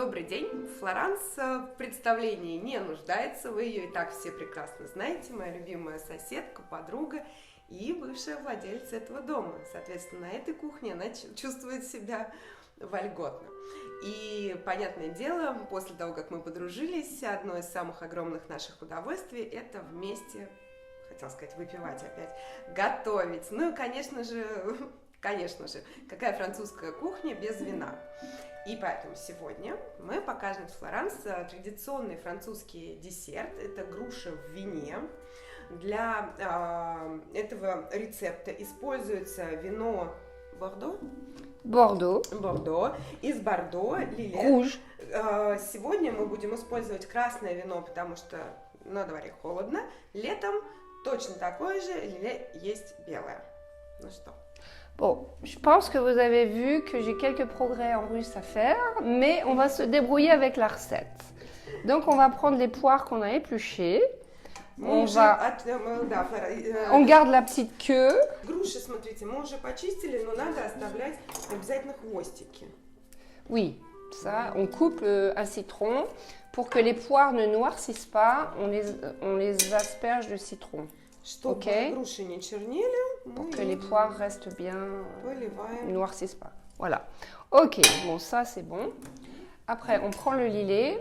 Добрый день. Флоранс в представлении не нуждается. Вы ее и так все прекрасно знаете. Моя любимая соседка, подруга и бывшая владельца этого дома. Соответственно, на этой кухне она чувствует себя вольготно. И, понятное дело, после того, как мы подружились, одно из самых огромных наших удовольствий – это вместе, хотела сказать, выпивать опять, готовить. Ну и, конечно же, какая французская кухня без вина? И поэтому сегодня мы покажем в Флоранс традиционный французский десерт. Это груша в вине. Для этого рецепта используется вино Бордо. Из Бордо, Лиле. Rouge. Сегодня мы будем использовать красное вино, потому что на дворе холодно. Летом точно такое же Лиле есть белое. Ну что? Bon, je pense que vous avez vu que j'ai quelques progrès en russe à faire, mais on va se débrouiller avec la recette. Donc on va prendre les poires qu'on a épluchées. On garde la petite queue. Груши, смотрите, мы уже почистили, но надо оставлять обязательно хвостики. Oui, ça, on coupe un citron. Pour que les poires ne noircissent pas, on les asperge de citron. Чтобы груши не чернели, pour que les poires restent bien, ne noircissent pas. Voilà. Ok, bon ça c'est bon. Après on prend le lillet.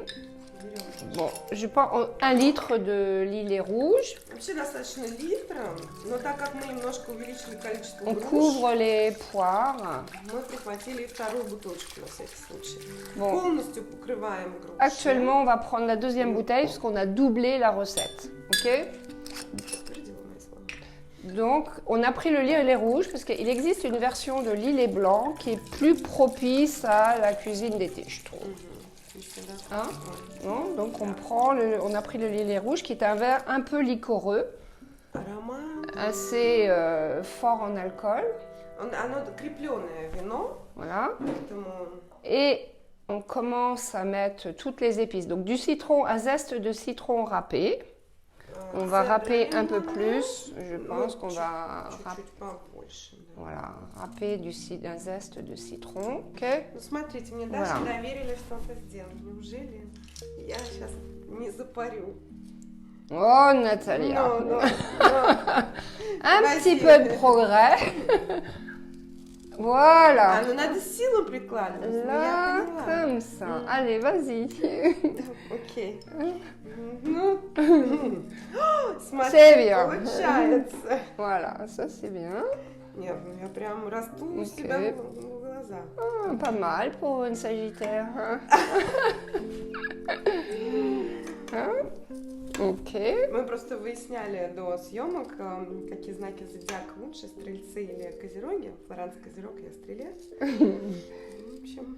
Bon, je prends 1 litre de lillet rouge. Вообще достаточно литра, но так как мы немножко увеличили количество on груш, couvre les poires. Мы прихватили вторую бутылочку на всякий случай. Bon. Polностью покрываем груши. Actuellement, on va prendre la deuxième bouteille parce qu'on a doublé la recette. Ok? Donc, on a pris le lillet rouge parce qu'il existe une version de lillet blanc qui est plus propice à la cuisine d'été, je trouve. Hein? Non, donc on a pris le lillet rouge qui est un vin un peu liquoreux, assez fort en alcool. Voilà. Et on commence à mettre toutes les épices. Donc du citron, un zeste de citron râpé. On va râper un peu plus, je pense qu'on va râper un zeste de citron. Okay. Смотрите, мне даже доверили что-то сделать. Неужели я сейчас не запарю? Oh Nathalie, un petit peu de progrès. Voilà. Ah, надо силу прикладывать. Là, comme ça. Allez, vas-y. Ok. C'est bien. Получается. Voilà, ça c'est bien. Нет, я прям расту у себя в глазах. Pas mal pour une Sagittaire. Ok. Мы просто выясняли до съемок, какие знаки зодиака лучше, стрельцы или козероги. Флоранс козерог, я стрелец. В общем,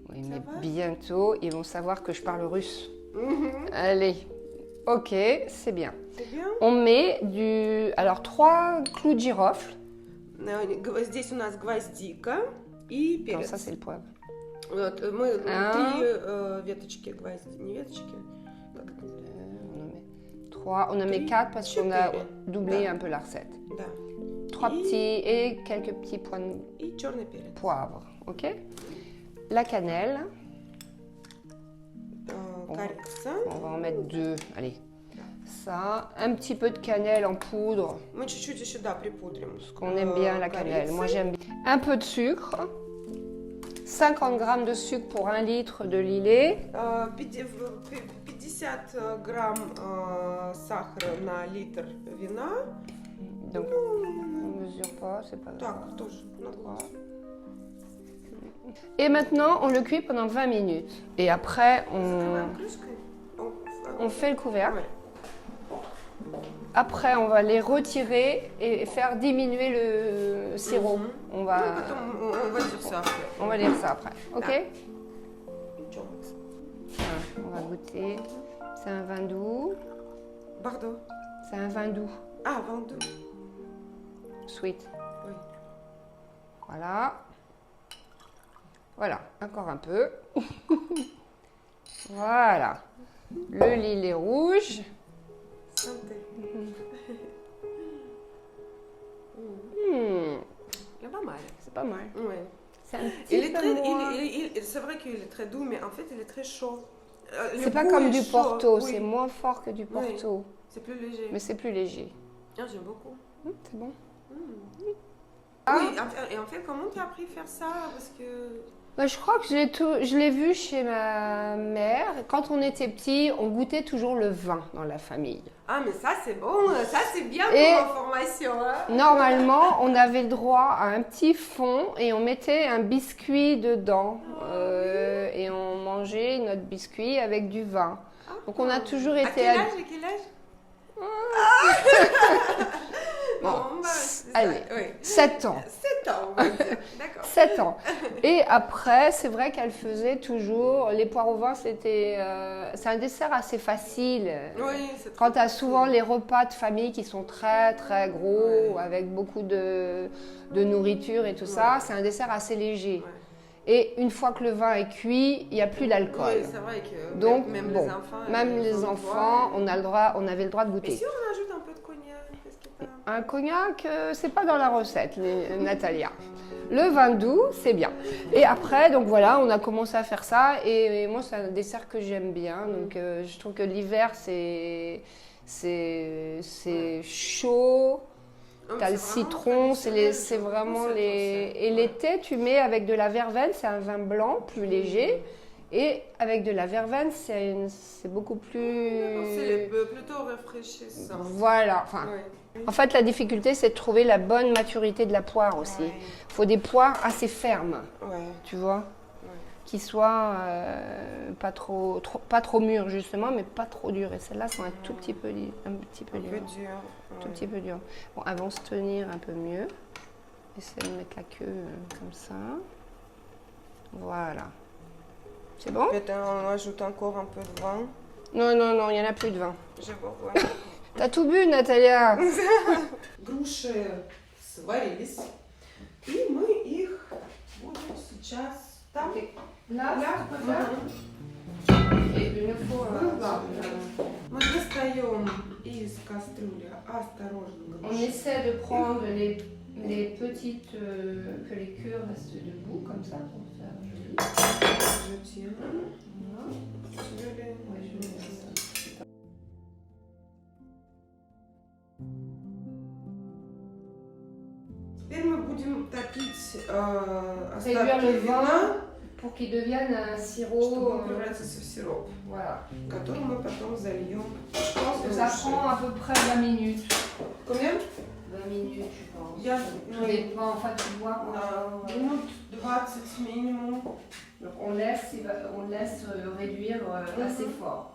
oui, mais bientôt, ils vont savoir que je parle russe. Allez, ok, c'est bien. On met alors 3 clous de girofle. Здесь у нас гвоздика и перец. Non, ça c'est le poivre. Вот, мы 3 веточки гвозди, не веточки. On en met 4 parce qu'on a doublé un peu la recette. 3 petits et quelques petits points de poivre. Ok. La cannelle. On va en mettre 2. Allez. Ça. Un petit peu de cannelle en poudre. Parce qu'on aime bien la cannelle. Moi j'aime bien. Un peu de sucre. 50 g de sucre pour 1 litre de lillet. 50 грамм сахара на литр вина. Donc, on ne mesure pas, c'est pas grave. Так, тоже на глаз. Et maintenant, on le cuit pendant 20 minutes. Et après, on fait le couvercle. Après, on va les retirer et faire diminuer le sirop. On va dire ça après. On va dire ça après. Ok? On va goûter. C'est un vin doux. Bordeaux. C'est un vin doux. Ah, vin doux. Sweet. Oui. Voilà. Voilà, encore un peu. Voilà. Le lillet rouge. Santé. C'est pas mal. C'est pas mal. Oui. C'est un petit peu moins... C'est vrai qu'il est très doux, mais en fait, il est très chaud. C'est pas comme du Porto, c'est moins fort que du Porto. Oui. C'est plus léger. Mais c'est plus léger. Ah, j'aime beaucoup. C'est bon. Oui, et en fait, comment tu as appris à faire ça? Parce que... Bah, je crois que je l'ai vu chez ma mère. Quand on était petit, on goûtait toujours le vin dans la famille. Ah, mais ça, c'est bon. Ça, c'est bien pour information. Hein? Normalement, on avait le droit à un petit fond et on mettait un biscuit dedans. Et on mangeait notre biscuit avec du vin. Donc, on a toujours été... À quel âge Bon, bah, allez, oui. 7 ans. 7 ans, on va dire. D'accord. 7 ans. Et après, c'est vrai qu'elle faisait toujours... Les poires au vin, c'est un dessert assez facile. Oui, quand tu as souvent les repas de famille qui sont très, très gros, avec beaucoup de nourriture et tout ça, c'est un dessert assez léger. Ouais. Et une fois que le vin est cuit, il n'y a plus d'alcool. Oui, c'est vrai que donc, même bon, les enfants, on avait le droit de goûter. Et si on rajoute un peu de cognac, qu'est-ce que t'as? Un cognac, c'est pas dans la recette, Natalia. Le vin doux, c'est bien. Et après, donc voilà, on a commencé à faire ça. Et moi, c'est un dessert que j'aime bien. Donc, je trouve que l'hiver, c'est chaud. T'as le citron, c'est vraiment les... Et l'été, tu mets avec de la verveine, c'est un vin blanc, plus léger. Et avec de la verveine, c'est beaucoup plus... C'est plutôt rafraîchissant. Voilà. Enfin, en fait, la difficulté, c'est de trouver la bonne maturité de la poire aussi. Il faut des poires assez fermes, tu vois, qui soient pas trop mûres, justement, mais pas trop dures. Et celles-là sont un tout petit peu dures. Un tout petit peu dur. Bon, elles vont se tenir un peu mieux. Essaye de mettre la queue comme ça. Voilà. C'est bon? Peut-être on ajoute encore un peu de vin. Non, il n'y en a plus de vin. Je vois. T'as tout bu, Natalia? Груши сварились. И мы их будем сейчас там. Là, Мы достаем из кастрюли осторожно груши. On essaie de prendre les petites, que les queues restent debout, comme ça, pour faire joli. Je tiens. Je vais ça. Теперь мы будем топить остатки вина, pour qu'il devienne un sirop. Чтобы он превратился в сироп. Voilà. Который мы потом zальем. Je pense que ça prend à peu près 20 minutes. Combien? 20 minutes, je pense. Tout dépend, enfin tu vois. Minute 20 minimum. Donc on laisse réduire assez fort.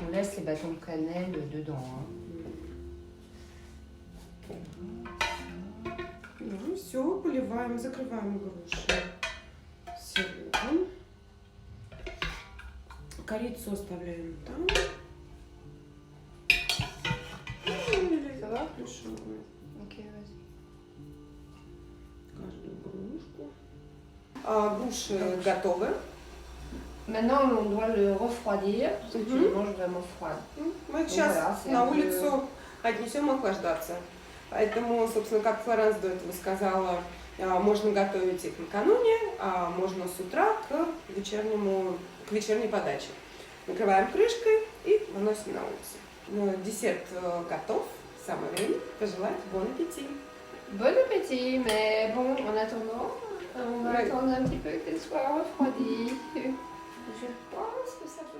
On laisse les bâtons de cannelle dedans. Ну все, поливаем, закрываем груши сиропом. Корицу оставляем там. Ça va? Ok, vas-y. Каждую грушку. Груши готовы. Maintenant, on doit le refroidir, parce que tu le manges vraiment froid. Мы сейчас на улицу отнесем охлаждаться. Поэтому, собственно, как Флоранс до этого сказала, можно готовить их накануне, а можно с утра к вечерней подаче. Накрываем крышкой и выносим на улицу. Десерт готов. Самое время пожелать bon appétit. Bon appétit, mais bon, en attendant, on va attendre un petit peu qu'elle soit refroidie. Je pense que ça peut